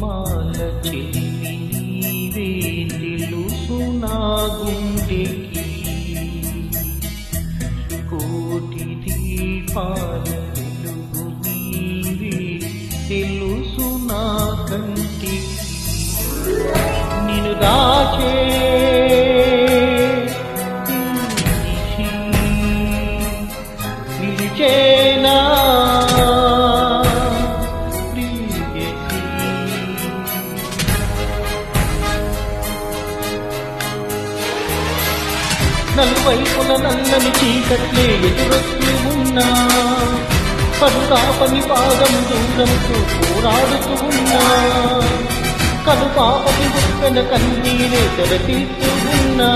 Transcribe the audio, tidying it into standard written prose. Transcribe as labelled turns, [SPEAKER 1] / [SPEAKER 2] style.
[SPEAKER 1] ప్రేమాల చెలిమి నీవే తెలుసు నా గుండెకి కోటి దీపాల వెలుగు నీవే తెలుసు నా కంటికి నిన్ను దాచే నిలిచేనా నలువైపుల నల్లని చీకట్లే ఎదురొస్తూ ఉన్నా కనుపాపని పాదం దూరంతో పోరాడుతూ ఉన్నా కనుపాపని ఉప్పెన కన్నీరే తెరతీస్తూ ఉన్నా